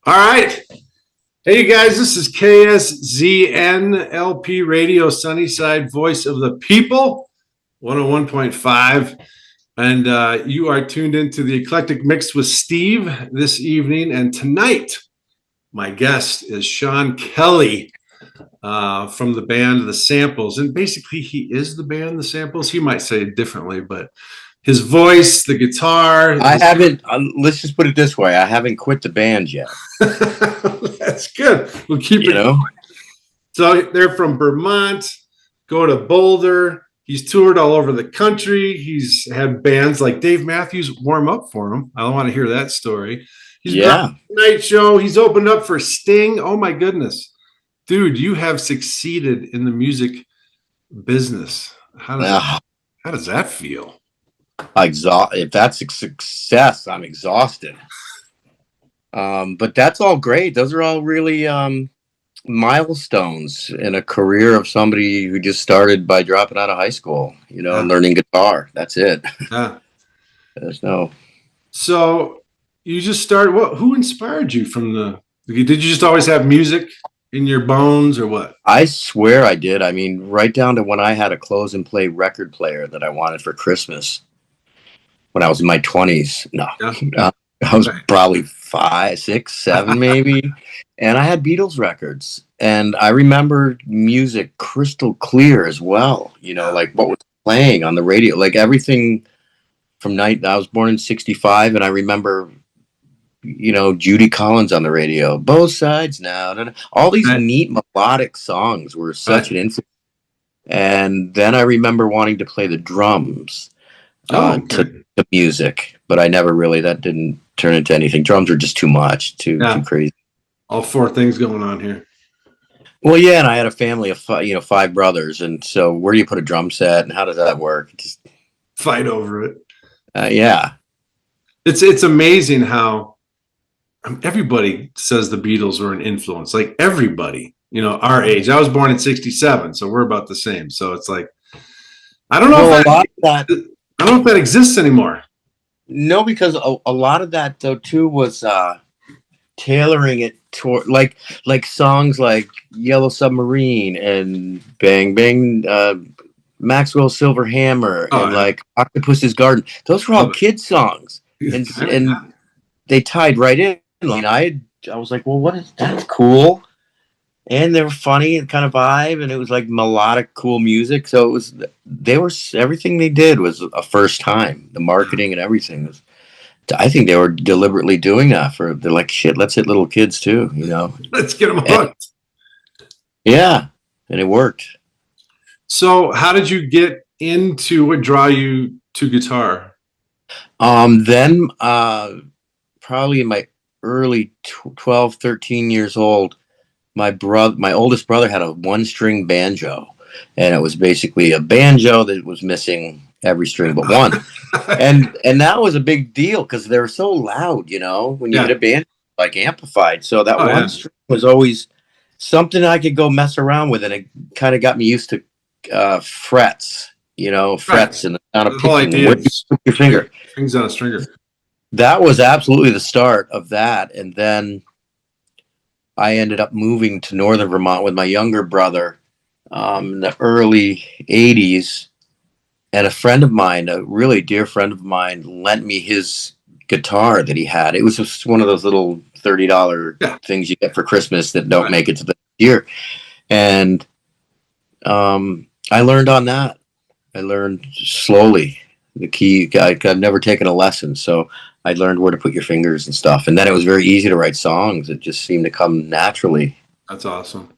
All right. Hey, you guys, this is KSZNLP Radio, Sunnyside Voice of the People, 101.5. And you are tuned into the Eclectic Mix with Steve this evening. And tonight, my guest is Sean Kelly from the band The Samples. And basically, he is the band The Samples. He might say it differently, but his voice, the guitar. I haven't, let's just put it this way. I haven't quit the band yet. That's good. We'll keep it going. So they're from Vermont, go to Boulder. He's toured all over the country. He's had bands like Dave Matthews warm up for him. I don't want to hear that story. He's been on the night show. He's opened up for Sting. Oh my goodness. Dude, you have succeeded in the music business. How does that feel? If that's a success, I'm exhausted. But that's all great. Those are all really milestones in a career of somebody who just started by dropping out of high school, and learning guitar. That's it. There's no. So you just started. Who inspired you from the? Did you just always have music in your bones, or what? I swear I did. I mean, right down to when I had a close and play record player that I wanted for Christmas when I was in my 20s. No. I was probably 5, 6, 7 maybe. And I had Beatles records. And I remember music crystal clear as well. Like what was playing on the radio. Like everything from I was born in 65, and I remember, Judy Collins on the radio. Both sides now. All these neat melodic songs were such an influence. And then I remember wanting to play the drums to the music. But I never really, that didn't turn into anything. Drums are just too much, too crazy. All 4 things going on here. Well, yeah, and I had a family of 5 brothers, and so where do you put a drum set, and how does that work? Just fight over it. Yeah, it's amazing how everybody says the Beatles were an influence. Like everybody, our age. I was born in '67, so we're about the same. So it's like I don't know if that exists anymore. No, because a lot of that though too was tailoring it toward like songs like Yellow Submarine and Bang Bang, Maxwell's Silver Hammer, and like Octopus's Garden. Those were all kids songs, and they tied right in. I was like, well, that's cool, and they were funny and kind of vibe, and it was like melodic, cool music. So everything they did was a first time. The marketing and everything was. I think they were deliberately doing that they're like, shit, let's hit little kids too, Let's get them hooked. Yeah, and it worked. So how did you get into what draw you to guitar? Then probably in my early 12, 13 years old, my oldest brother had a 1-string banjo, and it was basically a banjo that was missing every string but one. and that was a big deal because they were so loud, when you hit a band like amplified. So that one string was always something I could go mess around with, and it kind of got me used to frets, frets and the sound of picking. Where you put your finger. Strings on a stringer. That was absolutely the start of that. And then I ended up moving to northern Vermont with my younger brother in the early 80s. And a friend of mine, a really dear friend of mine, lent me his guitar that he had. It was just one of those little $30 things you get for Christmas that don't make it to the year. And I learned on that. I learned slowly the key. I've never taken a lesson, so I learned where to put your fingers and stuff. And then it was very easy to write songs. It just seemed to come naturally. That's awesome.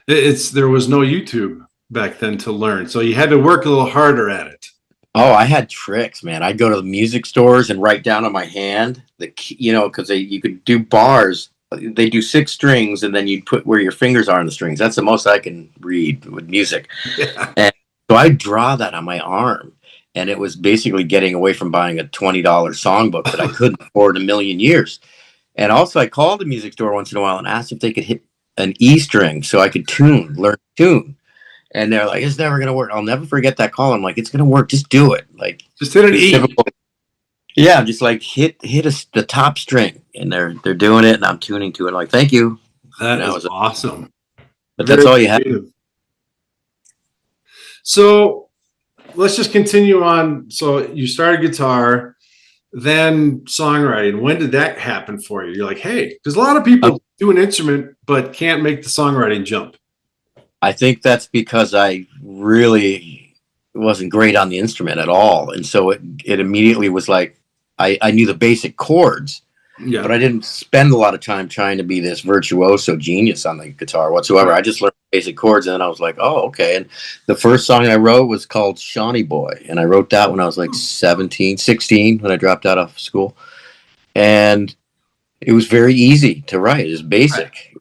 There was no YouTube back then to learn, so you had to work a little harder at it. Oh, I had tricks, man. I'd go to the music stores and write down on my hand because you could do bars. They do 6 strings, and then you'd put where your fingers are on the strings. That's the most I can read with music. Yeah. And so I draw that on my arm, and it was basically getting away from buying a $20 songbook that I couldn't afford in a million years. And also, I called the music store once in a while and asked if they could hit an E string so I could learn to tune. And they're like, it's never going to work. I'll never forget that call. I'm like, it's going to work. Just do it. Like, just hit an E. Yeah, just like hit the top string, and they're doing it, and I'm tuning to it. Like, thank you. That That is was it. awesome. But that's Very all you have. creative. So let's just continue on. So you started guitar, then songwriting. When did that happen for you? You're like, hey, because a lot of Oh, people do an instrument but can't make the songwriting jump. I think that's because I really wasn't great on the instrument at all, and so it immediately was like I knew the basic chords, but Yeah. I didn't spend a lot of time trying to be this virtuoso genius on the guitar whatsoever. Right. I just learned basic chords, and then I was like, oh, okay. And the first song I wrote was called Shawnee Boy, and I wrote that when I was like 17, 16, when I dropped out of school. And it was very easy to write. It's Right. basic,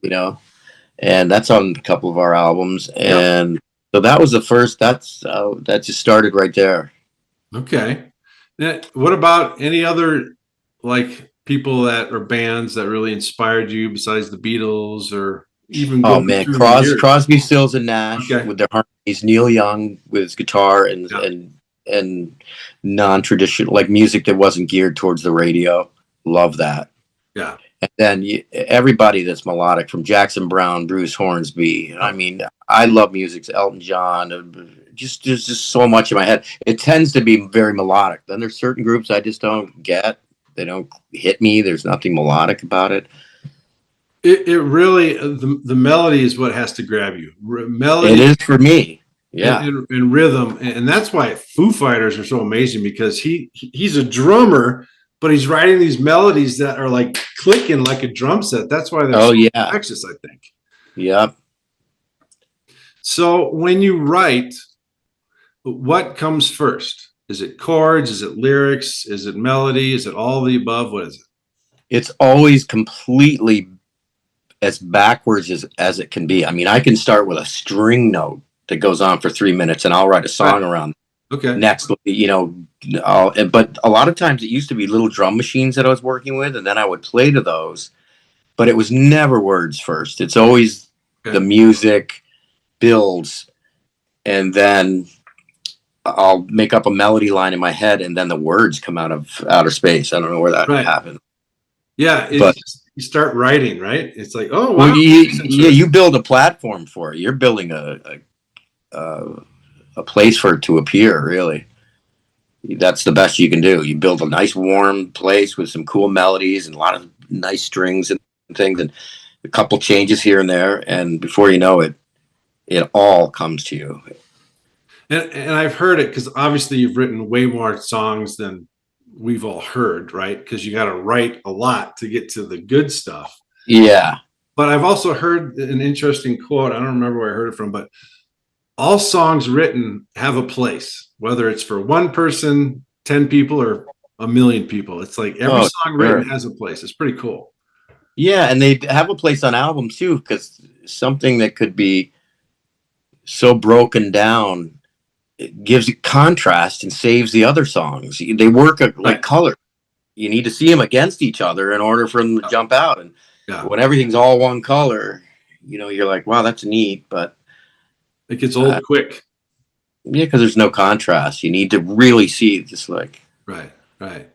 and that's on a couple of our albums. Yep. And so that was the first. That just started right there. Okay. What about any other like people that or bands that really inspired you besides the Beatles or even Oh going man, through the years? Crosby, Stills, and Nash Okay. with their harmonies. Neil Young with his guitar and Yeah. and non-traditional, like music that wasn't geared towards the radio. Love that. Yeah. And then everybody that's melodic, from Jackson Brown, Bruce Hornsby. I mean, I love music. Elton John. Just there's just so much in my head. It tends to be very melodic. Then there's certain groups I just don't get. They don't hit me. There's nothing melodic about it. It really the melody is what has to grab you. It Melody is for me. Yeah. and rhythm, and that's why Foo Fighters are so amazing because he's a drummer, but he's writing these melodies that are like clicking like a drum set. That's why they're Oh so yeah. infectious, I think. Yep. So when you write, what comes first? Is it chords? Is it lyrics? Is it melody? Is it all the above? What is it? It's always completely as backwards as it can be. I mean, I can start with a string note that goes on for 3 minutes, and I'll write a Right. song around. Okay. Next, but a lot of times it used to be little drum machines that I was working with, and then I would play to those, but it was never words first. It's always Okay. the music builds, and then I'll make up a melody line in my head, and then the words come out of outer space. I don't know where that Right. happened. Yeah. But You start writing, right? It's like, oh, well, wow. you build a platform for it. You're building a place for it to appear. Really, that's the best you can do. You build a nice warm place with some cool melodies and a lot of nice strings and things, and a couple changes here and there, and before you know it, it all comes to you. And I've heard it because obviously you've written way more songs than we've all heard, right? Because you got to write a lot to get to the good stuff. Yeah. But I've also heard an interesting quote. I don't remember where I heard it from, but all songs written have a place, whether it's for one person, 10 people, or a million people. It's like every Oh, song sure. written has a place. It's pretty cool. Yeah, and they have a place on albums too, because something that could be so broken down, it gives it contrast and saves the other songs. They work like Right. color. You need to see them against each other in order for them to jump out. And Yeah. when everything's all one color, you're like, wow, that's neat. But It gets old quick. yeah, because there's no contrast. You need to really see just like. Right. Right.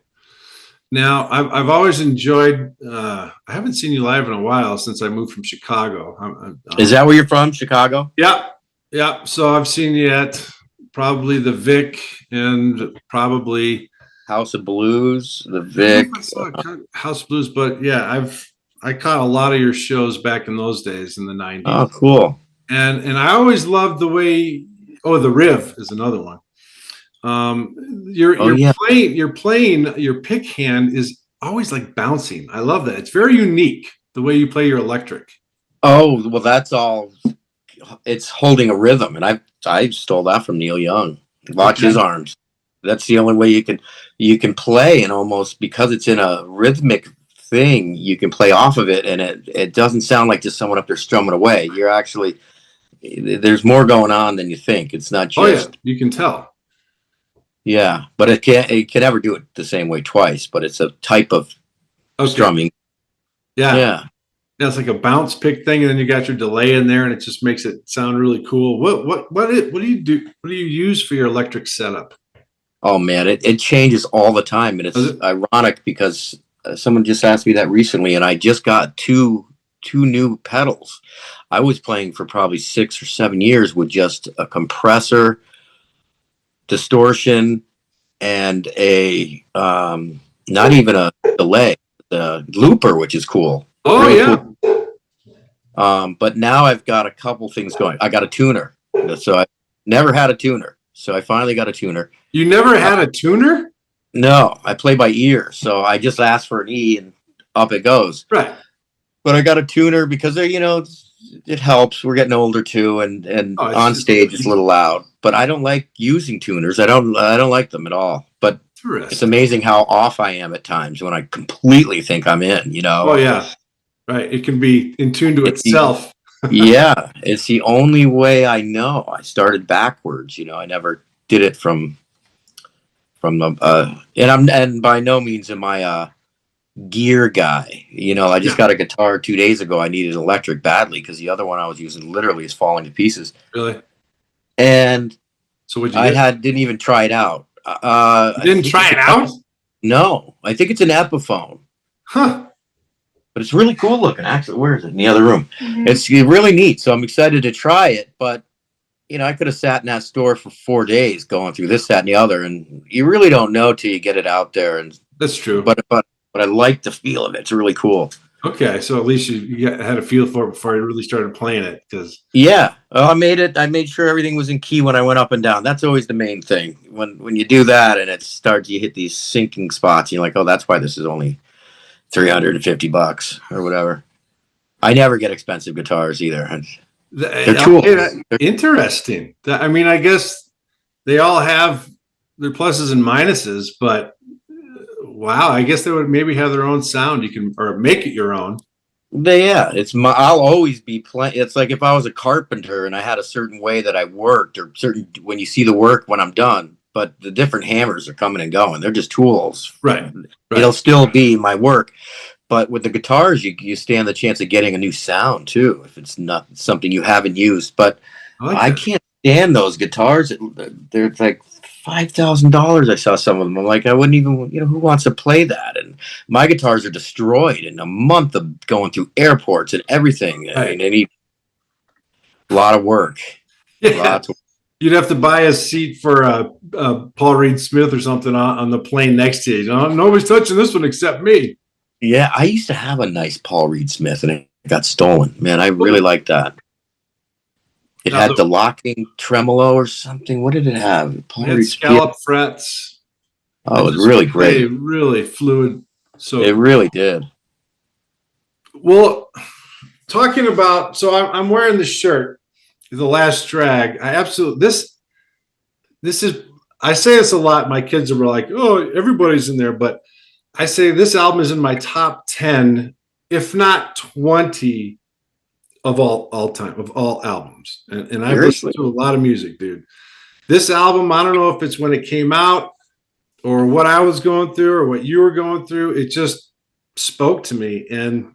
Now, I've always enjoyed. I haven't seen you live in a while since I moved from Chicago. Is that where you're from, Chicago? Yeah, yeah. So I've seen you at probably the Vic and probably House of Blues, the I don't Vic. know if I saw House Blues, but yeah, I caught a lot of your shows back in those days in the '90s, Oh, cool. and I always loved the way. Oh, the Riv is another one. You're Yeah. playing your pick hand is always like bouncing. I love that. It's very unique the way you play your electric. Oh, well, that's all. It's holding a rhythm, and I stole that from Neil Young. Watch his arms. That's the only way you can play, and almost because it's in a rhythmic thing, you can play off of it, and it doesn't sound like just someone up there strumming away. You're actually there's more going on than you think. It's not just. Oh yeah, you can tell. Yeah, but it can never do it the same way twice. But it's a type of strumming. Yeah. Yeah. Yeah, it's like a bounce pick thing, and then you got your delay in there, and it just makes it sound really cool. What do you do? What do you use for your electric setup? Oh man, it changes all the time, and Does it's it? ironic because someone just asked me that recently, and I just got two new pedals. I was playing for probably 6 or 7 years with just a compressor, distortion, and a not even a delay, the looper, which is cool. Oh Really yeah. cool. But now I've got a couple things going. I got a tuner, so I never had a tuner. So I finally got a tuner. You never had a tuner? No, I play by ear, so I just ask for an E and up it goes. Right. But I got a tuner because it helps. We're getting older too, and Oh, it's on just stage it's a little loud. But I don't like using tuners. I don't like them at all. But it's interesting. amazing how off I am at times when I completely think I'm in. Oh yeah. Right. It can be in tune to It's the, itself. yeah, it's the only way I know. I started backwards. I never did it from the and by no means am I gear guy. I just Yeah. got a guitar 2 days ago. I needed electric badly because the other one I was using literally is falling to pieces. Really? And So what'd you I get? didn't even try it out. You I didn't think try it's it out? no, I think it's an Epiphone, Huh. but it's really cool looking. Actually, where is it? In the other room. It's really neat. So I'm excited to try it. But I could have sat in that store for 4 days going through this, that, and the other, and you really don't know till you get it out there. And That's true. but I like the feel of it. It's really cool. Okay, so at least had a feel for it before you really started playing it. Because Yeah, I made it. I made sure everything was in key when I went up and down. That's always the main thing. When you do that and it starts, you hit these sinking spots. You're like, oh, that's why this is only $350 or whatever. I never get expensive guitars either. They're tools. Interesting. I mean, I guess they all have their pluses and minuses, but wow, I guess they would maybe have their own sound. You can or make it your own. Yeah, I'll always be playing. It's like if I was a carpenter and I had a certain way that I worked, or certain when you see the work when I'm done. But the different hammers are coming and going. They're just tools. Right. It'll still be my work. But with the guitars, you stand the chance of getting a new sound too, if it's not something you haven't used. But I can't stand those guitars. They're like $5,000. I saw some of them. I'm like, I wouldn't even, who wants to play that? And my guitars are destroyed in a month of going through airports and everything. I mean, they need a lot of work. Yeah. You'd have to buy a seat for Paul Reed Smith or something on the plane next to you. Nobody's touching this one except me. Yeah, I used to have a nice Paul Reed Smith, and it got stolen. Man, I really liked that. It had the locking tremolo or something. What did it have? Paul Reed scallop frets. Oh, it was really great. Really fluid. So it really did. Well, talking about, so I'm wearing the shirt, The Last Drag. I absolutely this is. I say this a lot. My kids are like, "Oh, everybody's in there," but I say this album is in my top 10, if not 20, of all time, of all albums. And I've listened to a lot of music, dude. This album, I don't know if it's when it came out or what I was going through or what you were going through. It just spoke to me. And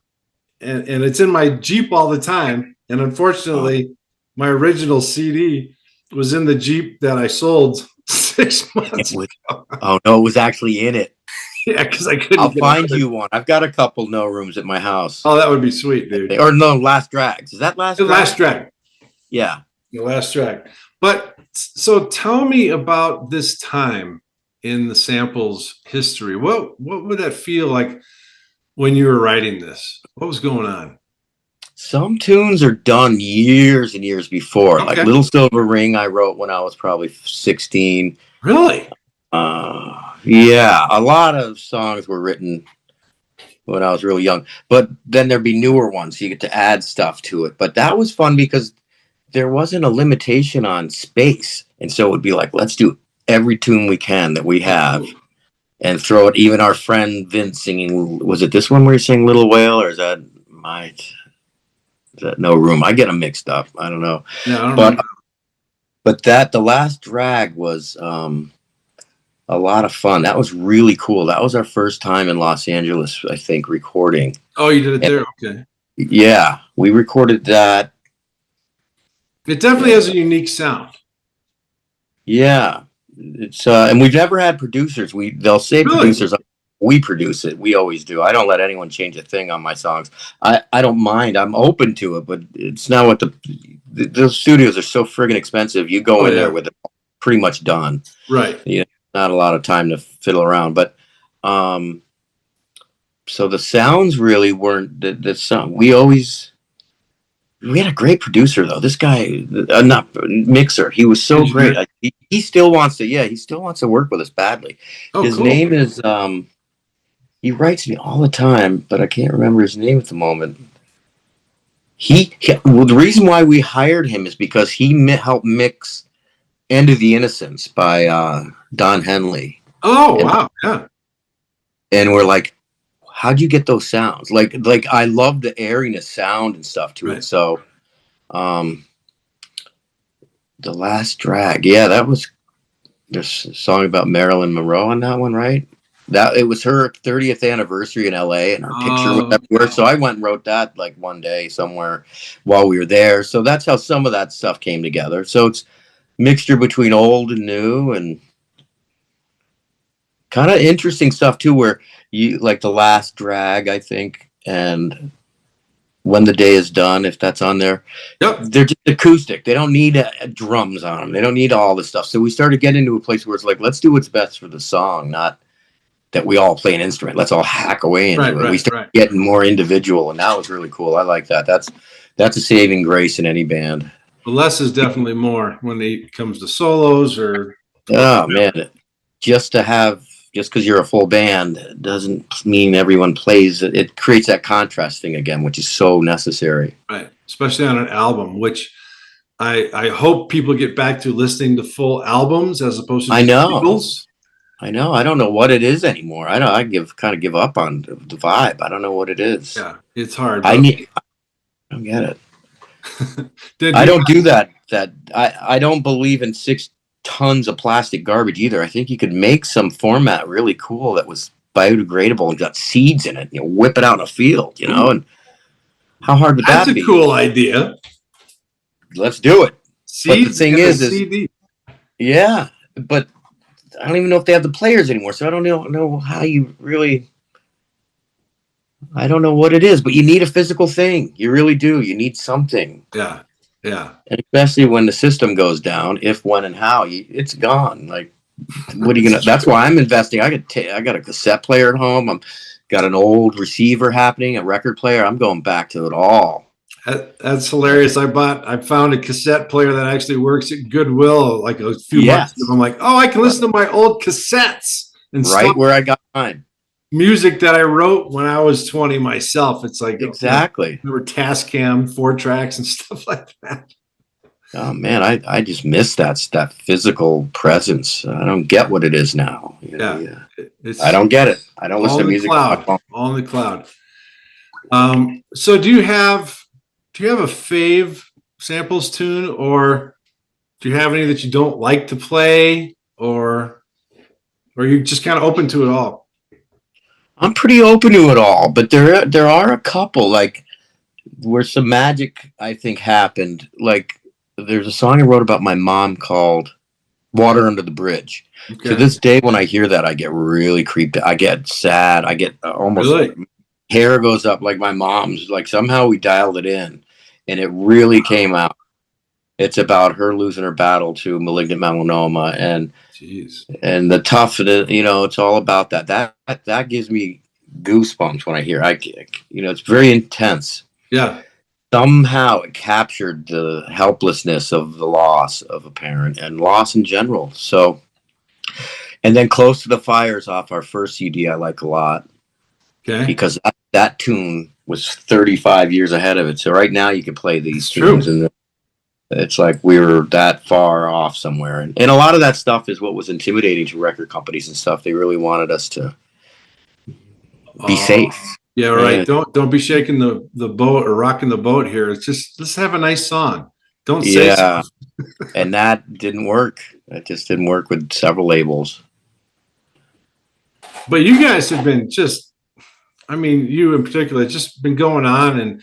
it's in my Jeep all the time. And unfortunately, my original CD was in the Jeep that I sold 6 months ago. Oh, no, it was actually in it. Yeah, because I couldn't. I'll find you one. I've got a couple no rooms at my house. Oh, that would be sweet, dude. Or no, Last Drags. Is that Last Drag? The Last Drag. Yeah. The Last Drag. But so tell me about this time in the samples history. What would that feel like when you were writing this? What was going on? Some tunes are done years and years before. Okay. Like Little Silver Ring I wrote when I was probably 16. Really? Yeah, a lot of songs were written when I was really young, but then there'd be newer ones. So you get to add stuff to it. But that was fun because there wasn't a limitation on space. And so it would be like, let's do every tune we can that we have and throw it. Even our friend Vince singing, was it this one where he's saying Little Whale, or is that No Room? I get them mixed up. I don't know. Yeah, I don't know. But The Last Drag was a lot of fun. That was really cool. That was our first time in Los Angeles, I think, recording. Oh, you did it there? Okay. Yeah, we recorded that. It definitely has a unique sound. Yeah. it's and we've never had producers. They'll say Really? producers. We produce it. We always do. I don't let anyone change a thing on my songs. I don't mind. I'm open to it, but it's not what those studios are so friggin' expensive. You go in there with it pretty much done. Right. You know, not a lot of time to fiddle around. But so the sounds really weren't the sound. We had a great producer though. This guy, not mixer. He was so great. He still wants to. Yeah, he still wants to work with us badly. Oh, his cool. name is. He writes me all the time, but I can't remember his name at the moment. Well, the reason why we hired him is because he helped mix "End of the Innocence" by Don Henley. Oh, wow! Yeah. And we're like, how'd you get those sounds? Like I love the airiness sound and stuff to it. So, The Last Drag. Yeah, that was there's a song about Marilyn Monroe on that one, right? That it was her 30th anniversary in LA and her picture was everywhere. So I went and wrote that like one day somewhere while we were there. So that's how some of that stuff came together. So it's mixture between old and new and kind of interesting stuff too, where you like The Last Drag, I think, and When the Day Is Done, if that's on there. Yep. They're just acoustic. They don't need drums on them. They don't need all this stuff. So we started getting into a place where it's like, let's do what's best for the song, not that we all play an instrument. Let's all hack away into it. We started getting more individual, and that was really cool. I like that. That's a saving grace in any band. But less is definitely more when it comes to solos or. Oh man, just because you're a full band doesn't mean everyone plays. It creates that contrast thing again, which is so necessary. Right, especially on an album, which I hope people get back to listening to full albums as opposed to singles. I know. I don't know what it is anymore. I kind of give up on the vibe. I don't know what it is. Yeah, it's hard. I don't get it. I don't do that. I don't believe in 6 tons of plastic garbage either. I think you could make some format really cool that was biodegradable and got seeds in it. You know, whip it out in a field. You know, and how hard would that be? That's a cool idea. Let's do it. Seeds, but the thing is CD. Yeah, but I don't even know if they have the players anymore, so I don't know how you really. I don't know what it is, but you need a physical thing. You really do. You need something. Yeah, yeah. And especially when the system goes down, if, when, and how, it's gone. Like, what are you gonna? That's why I'm investing. I got a cassette player at home. I'm got an old receiver happening, a record player. I'm going back to it all. That's hilarious. I found a cassette player that actually works at Goodwill like a few months ago. I'm like, oh, I can listen to my old cassettes and right where I got mine. Music that I wrote when I was 20 myself. It's like exactly. There were Tascam 4-tracks and stuff like that. Oh man, I just miss that physical presence. I don't get what it is now. I don't get it. I don't listen to music. All in the cloud. So do you have a fave samples tune, or do you have any that you don't like to play, or are you just kind of open to it all? I'm pretty open to it all, but there are a couple like where some magic I think happened. Like there's a song I wrote about my mom called "Water Under the Bridge." Okay. To this day, when I hear that, I get really creeped. I get sad. I get almost hair goes up like my mom's. Like somehow we dialed it in, and it really came out. It's about her losing her battle to malignant melanoma, and and the tough. It's all about that. That gives me goosebumps when I hear. It's very intense. Yeah. Somehow it captured the helplessness of the loss of a parent and loss in general. So, and then Close to the Fire's off our first CD I like a lot. Okay. Because that tune was 35 years ahead of it. So right now you can play these tunes and it's like we were that far off somewhere. And a lot of that stuff is what was intimidating to record companies and stuff. They really wanted us to be safe. Yeah, right. Don't be shaking the boat or rocking the boat here. It's just let's have a nice song. Don't say so. And that didn't work. That just didn't work with several labels. But you guys have been you in particular, just been going on and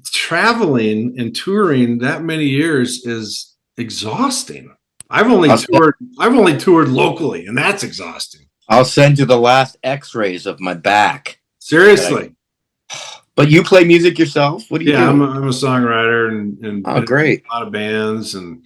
traveling and touring that many years is exhausting. I've only toured locally, and that's exhausting. I'll send you the last X-rays of my back. Seriously. But you play music yourself? What do you do? I'm a songwriter and oh, great. a lot of bands. And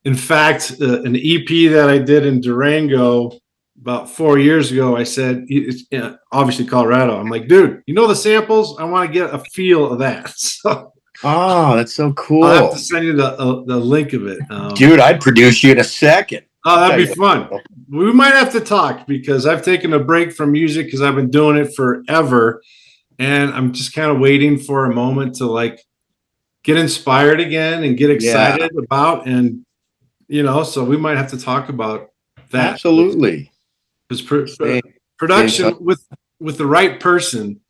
in fact, an EP that I did in Durango about 4 years ago, I said, it's, obviously Colorado. I'm like, dude, you know the samples? I want to get a feel of that. So, oh, that's so cool. I'll have to send you the link of it. Dude, I'd produce you in a second. Oh, that'd be fun. We might have to talk because I've taken a break from music because I've been doing it forever. And I'm just kind of waiting for a moment to like get inspired again and get excited about. And, so we might have to talk about that. Absolutely. Because production with the right person,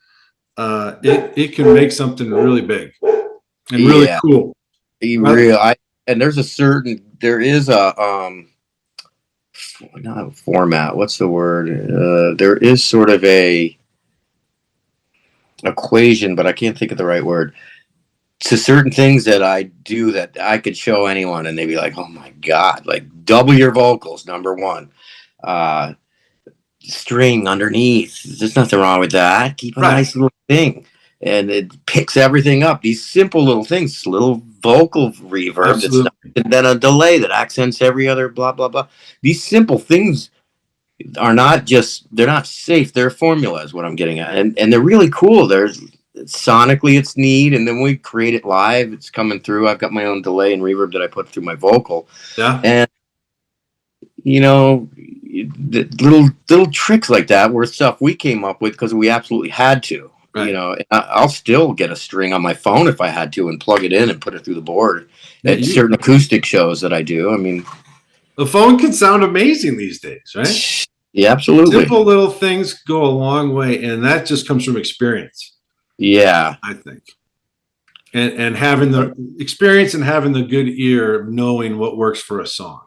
it can make something really big and really cool. And there is a not a format. What's the word? There is sort of a equation, but I can't think of the right word. To certain things that I do that I could show anyone and they'd be like, oh my God, like double your vocals, number one. String underneath. There's nothing wrong with that. Keep a nice little thing. And it picks everything up. These simple little things, little vocal reverb, and then a delay that accents every other blah, blah, blah. These simple things are they're not safe. They're formula is what I'm getting at. And they're really cool. Sonically it's neat. And then we create it live. It's coming through. I've got my own delay and reverb that I put through my vocal. Yeah. And, little tricks like that were stuff we came up with because we absolutely had to. Right. I'll still get a string on my phone if I had to and plug it in and put it through the board at certain acoustic shows that I do. I mean, the phone can sound amazing these days, right? Yeah, absolutely. Simple little things go a long way, and that just comes from experience. Yeah, I think, and having the experience and having the good ear, of knowing what works for a song.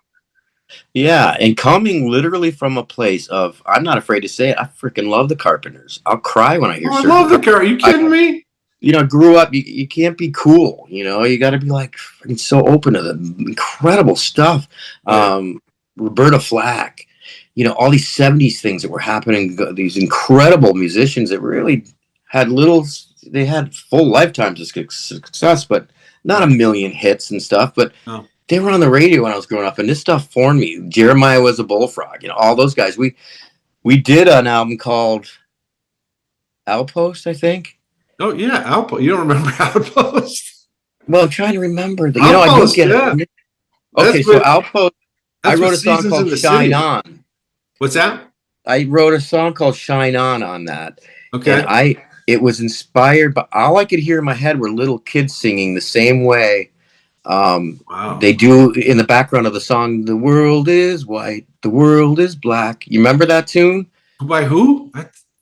Yeah, and coming literally from a place of, I'm not afraid to say it, I freaking love the Carpenters. I'll cry when I hear. I love the Carpenters. Are you kidding me? Grew up. You can't be cool. You got to be like freaking so open to the incredible stuff. Yeah. Roberta Flack. All these 70s things that were happening. These incredible musicians that really had they had full lifetimes of success, but not a million hits and stuff. But. Oh. They were on the radio when I was growing up, and this stuff formed me. Jeremiah Was a Bullfrog, all those guys. We did an album called Outpost, I think. Oh yeah, Outpost. You don't remember Outpost? Well, I'm trying to remember. I do get it. Okay, so Outpost. I wrote a song called Shine On. What's that? I wrote a song called Shine On that. Okay. And it was inspired, but all I could hear in my head were little kids singing the same way. Wow. They do in the background of the song, "The world is white, the world is black." You remember that tune? By who?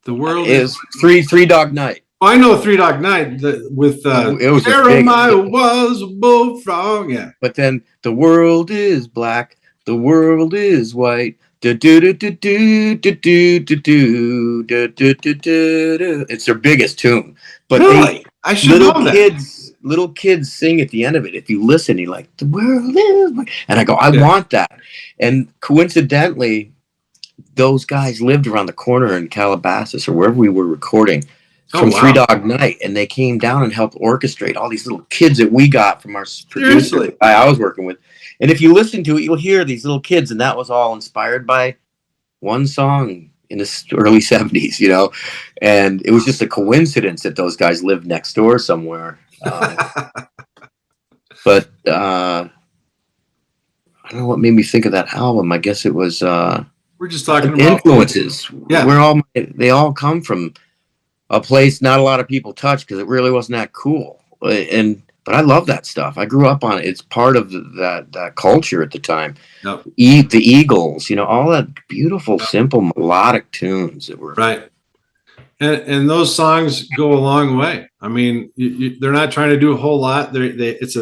The world is Three Dog Night. Oh, I know Three Dog Night with it was Jeremiah Was a Bullfrog. Yeah. But then the world is black, the world is white. It's their biggest tune. But really? I should know that. Little kids sing at the end of it. If you listen, you're like, the world is, and I go, I want that. And coincidentally, those guys lived around the corner in Calabasas or wherever we were recording from Three Dog Night, and they came down and helped orchestrate all these little kids that we got from our producer I was working with. And if you listen to it, you'll hear these little kids, and that was all inspired by one song in the early 70s, and it was just a coincidence that those guys lived next door somewhere. But I don't know what made me think of that album. I guess it was we're just talking about influences. Yeah, they all come from a place not a lot of people touch because it really wasn't that cool. But I love that stuff. I grew up on it. It's part of that culture at the time. Yep. The Eagles, all that beautiful, simple melodic tunes that were right. And those songs go a long way. I mean, they're not trying to do a whole lot. It's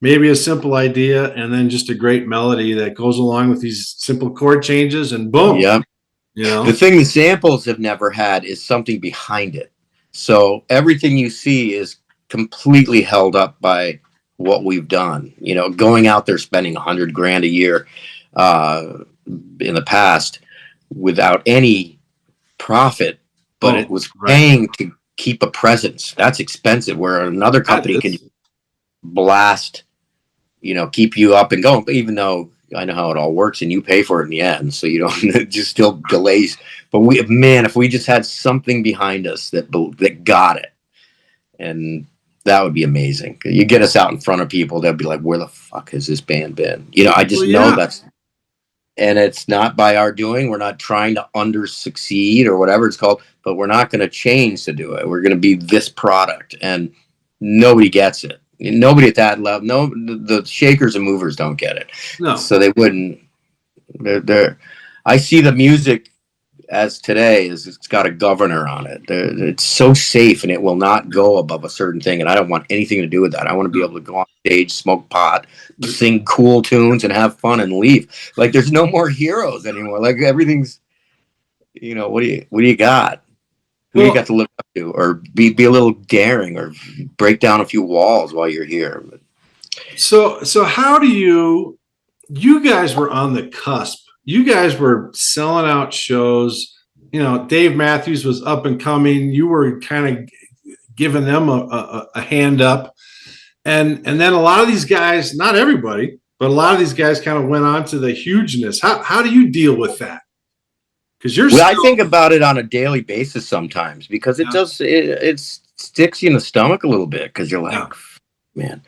maybe a simple idea and then just a great melody that goes along with these simple chord changes, and boom. Yep. The thing the samples have never had is something behind it. So everything you see is completely held up by what we've done. Going out there spending $100,000 a year uh, in the past without any profit, but it was paying to keep a presence. That's expensive. Where another company can blast, keep you up and going. But even though I know how it all works, and you pay for it in the end, so you don't just still delays. But if we just had something behind us that got it, and that would be amazing. You get us out in front of people, they'll be like, "Where the fuck has this band been?" I just know that's. And it's not by our doing. We're not trying to under succeed or whatever it's called, but we're not going to change to do it. We're going to be this product, and nobody gets it. Nobody at that level. No, the shakers and movers don't get it. No. So they wouldn't. They're. I see the music as today is it's got a governor on it. It's so safe and it will not go above a certain thing. And I don't want anything to do with that. I want to be able to go on stage, smoke pot, sing cool tunes, and have fun and leave. Like there's no more heroes anymore. Like everything's, what do you got? Who do you got to live up to, or be a little daring, or break down a few walls while you're here? So how do you guys were on the cusp. You guys were selling out shows. Dave Matthews was up and coming. You were kind of giving them a hand up. And then a lot of these guys, not everybody, but a lot of these guys kind of went on to the hugeness. How do you deal with that? Because I think about it on a daily basis sometimes, because it sticks you in the stomach a little bit, because you're like, man,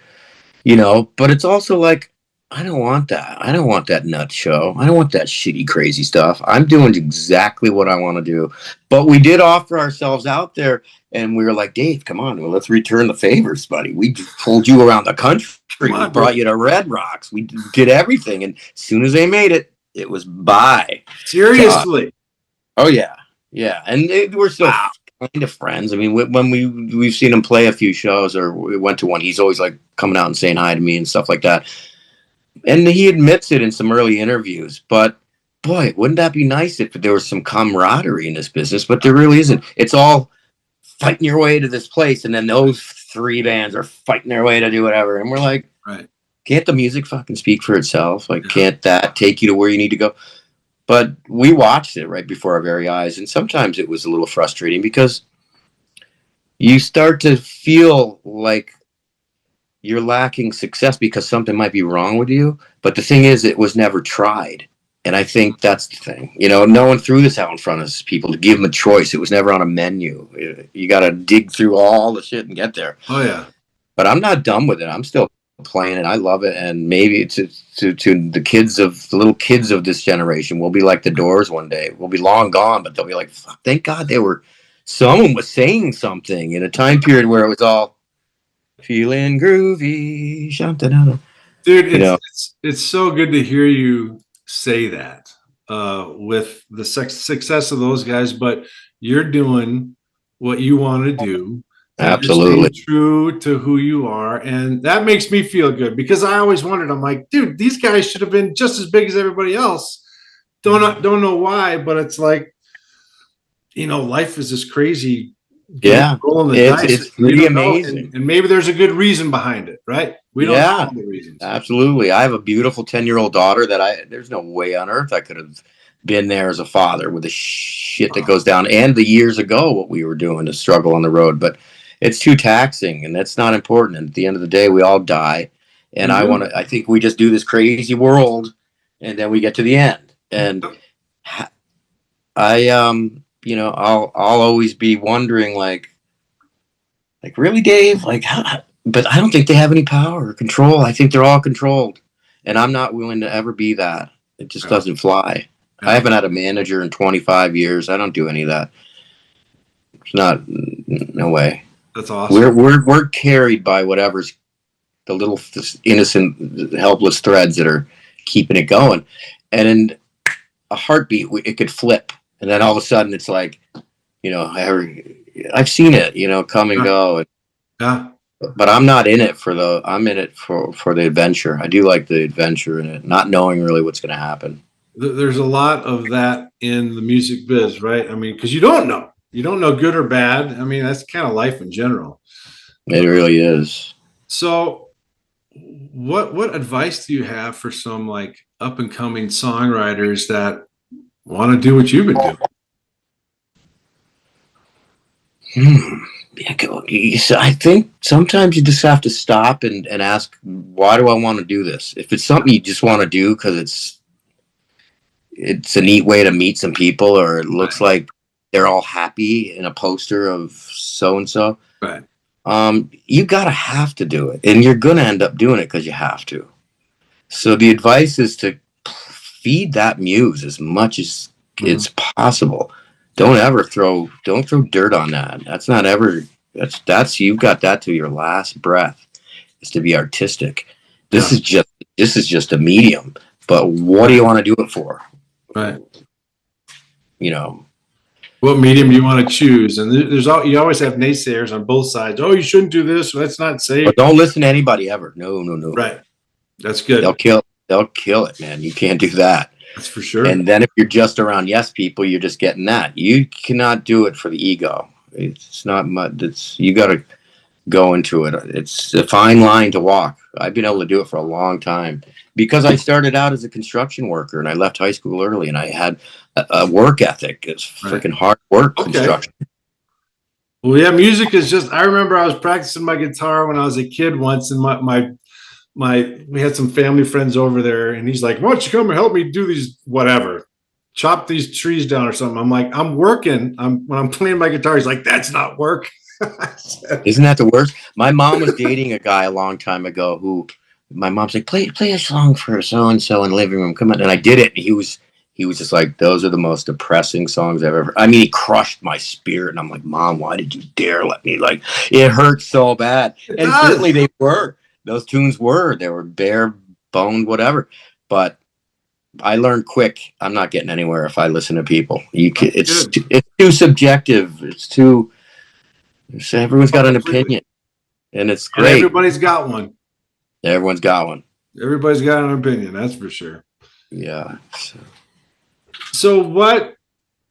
but it's also like, I don't want that. I don't want that nut show. I don't want that shitty, crazy stuff. I'm doing exactly what I want to do. But we did offer ourselves out there, and we were like, Dave, come on, well, let's return the favors, buddy. We pulled you around the country. We brought you to Red Rocks. We did everything. And as soon as they made it, it was bye. Seriously. Oh, yeah. Yeah. And we're still kind of friends. I mean, when we've seen him play a few shows, or we went to one, he's always like coming out and saying hi to me and stuff like that. And he admits it in some early interviews, but boy, wouldn't that be nice if there was some camaraderie in this business? But there really isn't. It's all fighting your way to this place, and then those three bands are fighting their way to do whatever. And we're like, can't the music fucking speak for itself? Like, can't that take you to where you need to go? But we watched it right before our very eyes, and sometimes it was a little frustrating, because you start to feel like you're lacking success because something might be wrong with you. But the thing is, it was never tried. And I think that's the thing. No one threw this out in front of people to give them a choice. It was never on a menu. You got to dig through all the shit and get there. Oh, yeah. But I'm not done with it. I'm still playing it. I love it. And maybe to the little kids of this generation, we'll be like the Doors one day. We'll be long gone, but they'll be like, fuck, thank God someone was saying something in a time period where it was all, feeling groovy, dude. It's so good to hear you say that with the success of those guys. But you're doing what you want to do. Absolutely, true to who you are, and that makes me feel good, because I always wondered. I'm like, dude, these guys should have been just as big as everybody else. Don't know why, but it's like, life is this crazy. Rolling the dice. It's pretty amazing, and maybe there's a good reason behind it, right? We don't know the reasons. Absolutely. I have a beautiful 10-year-old daughter that there's no way on earth I could have been there as a father with the shit that goes down, and the years ago what we were doing to struggle on the road. But it's too taxing, and that's not important. And at the end of the day, we all die, and I think we just do this crazy world, and then we get to the end. And I'll always be wondering, like really, Dave? Like, but I don't think they have any power or control. I think they're all controlled, and I'm not willing to ever be that. It just doesn't fly. I haven't had a manager in 25 years. I don't do any of that. No way. That's awesome. We're carried by whatever's the little innocent, helpless threads that are keeping it going, and in a heartbeat, it could flip. And then all of a sudden, it's like, I've seen it, come and go. But I'm not in it I'm in it for the adventure. I do like the adventure in it, not knowing really what's going to happen. There's a lot of that in the music biz, right? I mean, because you don't know good or bad. I mean, that's kind of life in general. It really is. So what advice do you have for some like up and coming songwriters that want to do what you've been doing? So I think sometimes you just have to stop and ask, why do I want to do this? If it's something you just want to do because it's a neat way to meet some people, or it looks like they're all happy in a poster of so and so. Right. You gotta have to do it, and you're gonna end up doing it because you have to. So the advice is to feed that muse as much as it's possible. Don't throw dirt on that. That's not ever. That's you've got that to your last breath. Is to be artistic. This is just a medium. But what do you want to do it for? Right. You know, what medium you want to choose, and you always have naysayers on both sides. Oh, you shouldn't do this. Let's not say. But don't listen to anybody ever. No. Right. That's good. They'll kill it, man. You can't do that. That's for sure. And then if you're just around yes people, you're just getting that. You cannot do it for the ego. It's not much. You got to go into it. It's a fine line to walk. I've been able to do it for a long time because I started out as a construction worker and I left high school early and I had a work ethic. It's freaking hard work, construction. Well, yeah, music is just, I remember I was practicing my guitar when I was a kid once, and we had some family friends over there, and he's like, why don't you come and help me do these, whatever, chop these trees down or something. I'm like, I'm working. When I'm playing my guitar, he's like, that's not work. Isn't that the worst? My mom was dating a guy a long time ago who my mom's like, play a song for so-and-so in the living room. Come on. And I did it. And he was just like, those are the most depressing songs I've ever. I mean, he crushed my spirit. And I'm like, Mom, why did you dare let me? Like, it hurt so bad. And certainly they were. Those tunes they were bare boned, whatever. But I learned quick. I'm not getting anywhere if I listen to people. It's too subjective. It's too. Everyone's got an opinion, and it's great. And everybody's got one. Everyone's got one. Everybody's got an opinion. That's for sure. Yeah. So what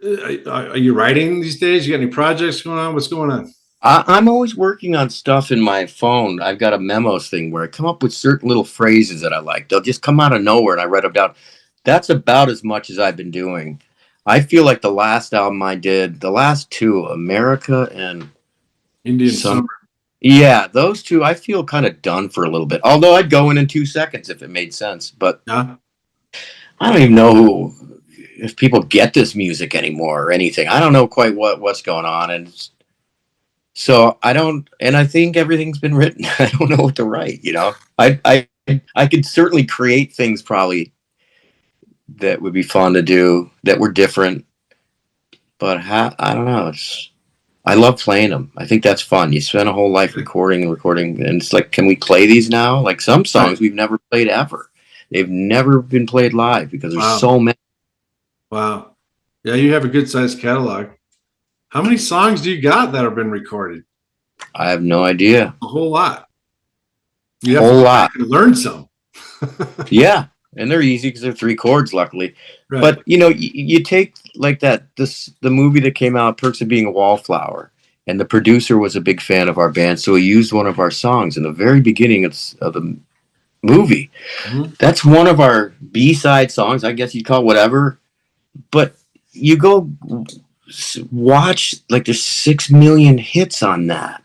are you writing these days? You got any projects going on? What's going on? I'm always working on stuff in my phone. I've got a memos thing where I come up with certain little phrases that I like. They'll just come out of nowhere, and I write them down. That's about as much as I've been doing. I feel like the last album I did, the last two, America and Indian Summer. Yeah, those two, I feel kind of done for a little bit. Although I'd go in 2 seconds if it made sense. But I don't even know if people get this music anymore or anything. I don't know quite what's going on. And so I think everything's been written. I don't know what to write, I could certainly create things probably that would be fun to do that were different. But I don't know. I love playing them. I think that's fun. You spend a whole life recording, and it's like, can we play these now? Like some songs we've never played ever. They've never been played live because there's so many. Wow. Yeah, you have a good sized catalog. How many songs do you got that have been recorded? I have no idea. A whole lot. You have a whole lot. Learn some. Yeah. And they're easy because they're 3 chords, luckily. Right. But you take like the movie that came out, Perks of Being a Wallflower, and the producer was a big fan of our band, so he used one of our songs in the very beginning of the movie. Mm-hmm. That's one of our B-side songs, I guess you'd call it, whatever. But you go watch, like, there's 6 million hits on that.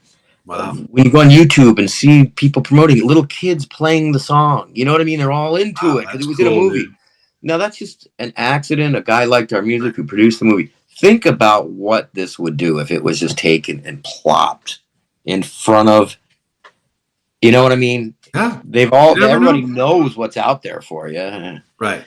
Wow. When you go on YouTube and see people promoting it, little kids playing the song, you know what I mean? They're all into it because it was in a movie. Dude. Now, that's just an accident. A guy liked our music who produced the movie. Think about what this would do if it was just taken and plopped in front of, you know what I mean? Yeah. Everybody knows what's out there for you. Right.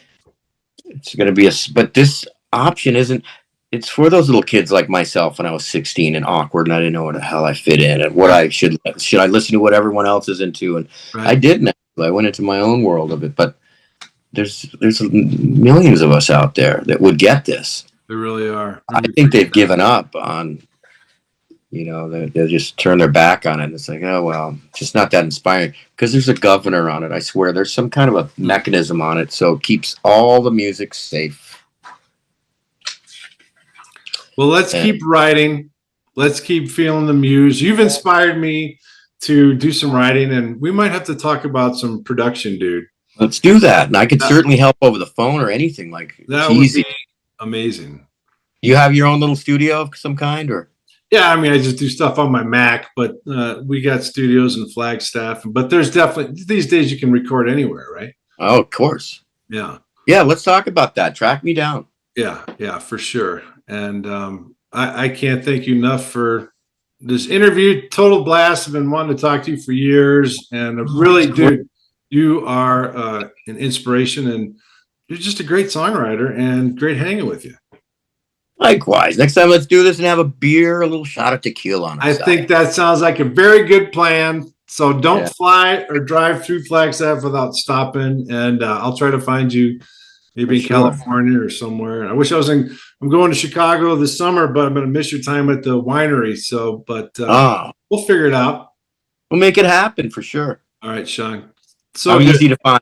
It's going to be but this option isn't. It's for those little kids like myself when I was 16 and awkward and I didn't know what the hell I fit in and what I should I listen to what everyone else is into, and I didn't. I went into my own world of it, but there's millions of us out there that would get this. There really are. I think they've given up on, they just turn their back on it. And it's like, oh, well, just not that inspiring because there's a governor on it. I swear there's some kind of a mechanism on it. So it keeps all the music safe. Well, let's keep writing. Let's keep feeling the muse. You've inspired me to do some writing, and we might have to talk about some production, dude. Let's do that. And I could certainly help over the phone or anything. Like, That it's would easy. be amazing. You have your own little studio of some kind, or? Yeah, I mean, I just do stuff on my Mac, but we got studios in Flagstaff. But there's definitely these days you can record anywhere, right? Oh, of course. Yeah, Yeah, let's talk about that. Track me down. yeah, for sure. And I can't thank you enough for this interview. Total blast. I've been wanting to talk to you for years, and really, dude, you are an inspiration, and you're just a great songwriter, and great hanging with you. Likewise. Next time, let's do this and have a beer, a little shot of tequila on I us. think that sounds like a very good plan. So don't fly or drive through Flagstaff without stopping, and I'll try to find you maybe in California or somewhere. I wish I was in. I'm going to Chicago this summer, but I'm going to miss your time at the winery. So, but we'll figure it out. We'll make it happen for sure. All right, Sean. So I'm easy to find.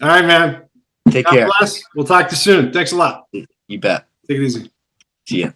All right, man. Take care. Bless. We'll talk to you soon. Thanks a lot. You bet. Take it easy. See ya.